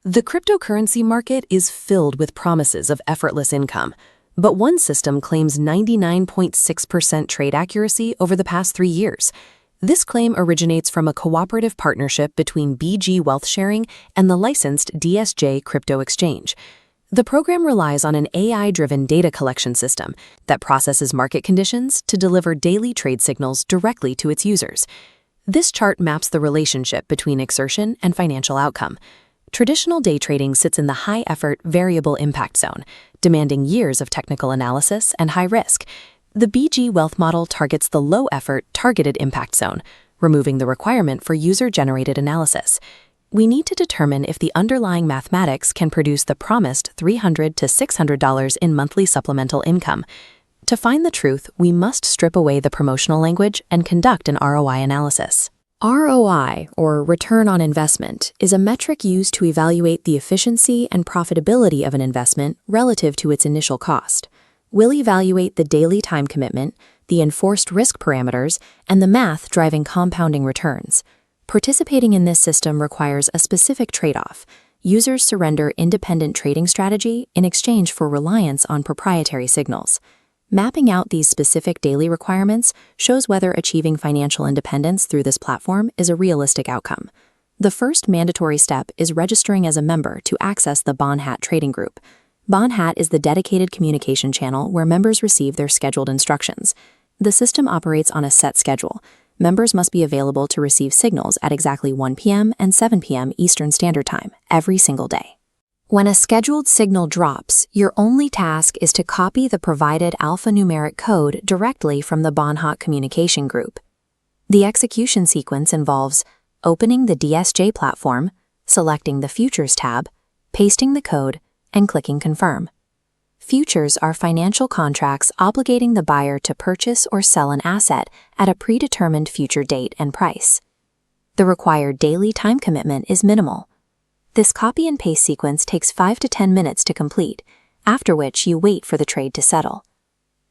The cryptocurrency market is filled with promises of effortless income, but one system claims 99.6% trade accuracy over the past 3 years. This claim originates from a cooperative partnership between BG Wealth Sharing and the licensed DSJ Crypto Exchange. The program relies on an AI-driven data collection system that processes market conditions to deliver daily trade signals directly to its users. This chart maps the relationship between exertion and financial outcome. Traditional day trading sits in the high-effort, variable impact zone, demanding years of technical analysis and high risk. The BG Wealth model targets the low-effort, targeted impact zone, removing the requirement for user-generated analysis. We need to determine if the underlying mathematics can produce the promised $300 to $600 in monthly supplemental income. To find the truth, we must strip away the promotional language and conduct an ROI analysis. ROI, or return on investment, is a metric used to evaluate the efficiency and profitability of an investment relative to its initial cost. We'll evaluate the daily time commitment, the enforced risk parameters, and the math driving compounding returns. Participating in this system requires a specific trade-off. Users surrender independent trading strategy in exchange for reliance on proprietary signals. Mapping out these specific daily requirements shows whether achieving financial independence through this platform is a realistic outcome. The first mandatory step is registering as a member to access the BonHat trading group. BonHat is the dedicated communication channel where members receive their scheduled instructions. The system operates on a set schedule. Members must be available to receive signals at exactly 1 p.m. and 7 p.m. Eastern Standard Time every single day. When a scheduled signal drops, your only task is to copy the provided alphanumeric code directly from the BonHat communication group. The execution sequence involves opening the DSJ platform, selecting the Futures tab, pasting the code, and clicking Confirm. Futures are financial contracts obligating the buyer to purchase or sell an asset at a predetermined future date and price. The required daily time commitment is minimal. This copy and paste sequence takes 5 to 10 minutes to complete, after which you wait for the trade to settle.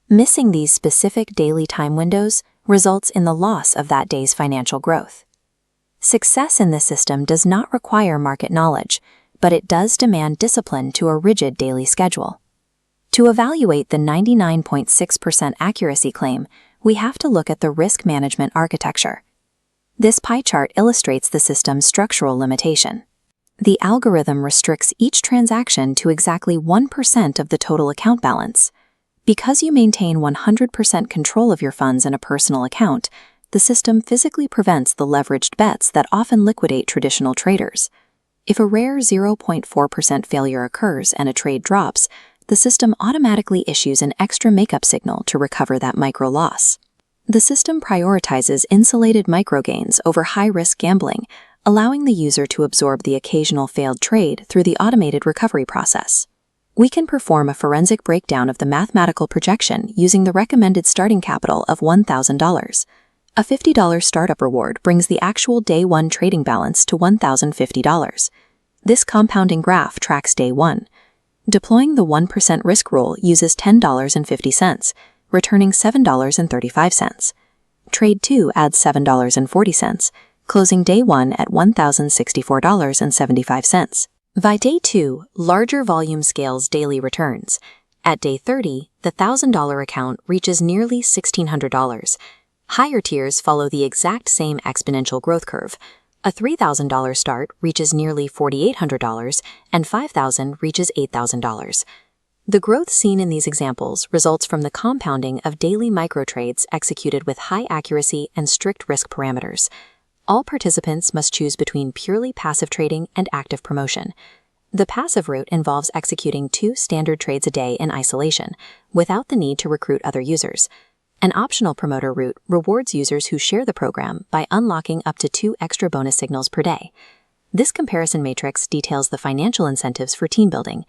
Missing these specific daily time windows results in the loss of that day's financial growth. Success in this system does not require market knowledge, but it does demand discipline to a rigid daily schedule. To evaluate the 99.6% accuracy claim, we have to look at the risk management architecture. This pie chart illustrates the system's structural limitation. The algorithm restricts each transaction to exactly 1% of the total account balance. Because you maintain 100% control of your funds in a personal account, the system physically prevents the leveraged bets that often liquidate traditional traders. If a rare 0.4% failure occurs and a trade drops, the system automatically issues an extra makeup signal to recover that micro loss. The system prioritizes insulated micro gains over high-risk gambling, allowing the user to absorb the occasional failed trade through the automated recovery process. We can perform a forensic breakdown of the mathematical projection using the recommended starting capital of $1,000. A $50 startup reward brings the actual day one trading balance to $1,050. This compounding graph tracks day one. Deploying the 1% risk rule uses $10.50, returning $7.35. Trade 2 adds $7.40, closing day 1 at $1,064.75. By day 2, larger volume scales daily returns. At day 30, the $1,000 account reaches nearly $1,600. Higher tiers follow the exact same exponential growth curve. A $3,000 start reaches nearly $4,800, and $5,000 reaches $8,000. The growth seen in these examples results from the compounding of daily microtrades executed with high accuracy and strict risk parameters. All participants must choose between purely passive trading and active promotion. The passive route involves executing 2 standard trades a day in isolation, without the need to recruit other users. An optional promoter route rewards users who share the program by unlocking up to 2 extra bonus signals per day. This comparison matrix details the financial incentives for team building.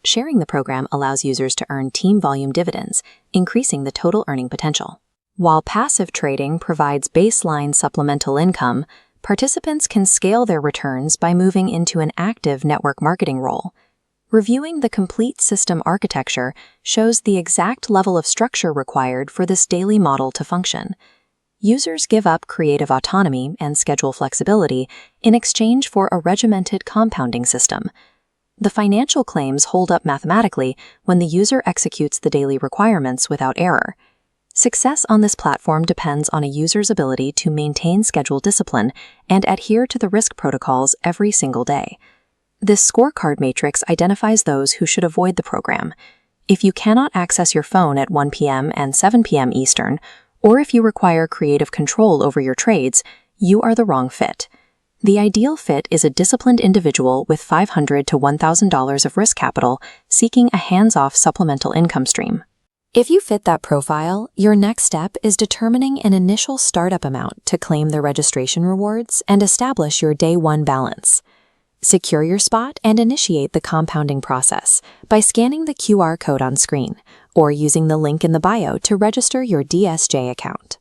Sharing the program allows users to earn team volume dividends, increasing the total earning potential. While passive trading provides baseline supplemental income, participants can scale their returns by moving into an active network marketing role. Reviewing the complete system architecture shows the exact level of structure required for this daily model to function. Users give up creative autonomy and schedule flexibility in exchange for a regimented compounding system. The financial claims hold up mathematically when the user executes the daily requirements without error. Success on this platform depends on a user's ability to maintain schedule discipline and adhere to the risk protocols every single day. This scorecard matrix identifies those who should avoid the program. If you cannot access your phone at 1 p.m. and 7 p.m. Eastern, or if you require creative control over your trades, you are the wrong fit. The ideal fit is a disciplined individual with $500 to $1,000 of risk capital seeking a hands-off supplemental income stream. If you fit that profile, your next step is determining an initial startup amount to claim the registration rewards and establish your day one balance. Secure your spot and initiate the compounding process by scanning the QR code on screen or using the link in the bio to register your DSJ account.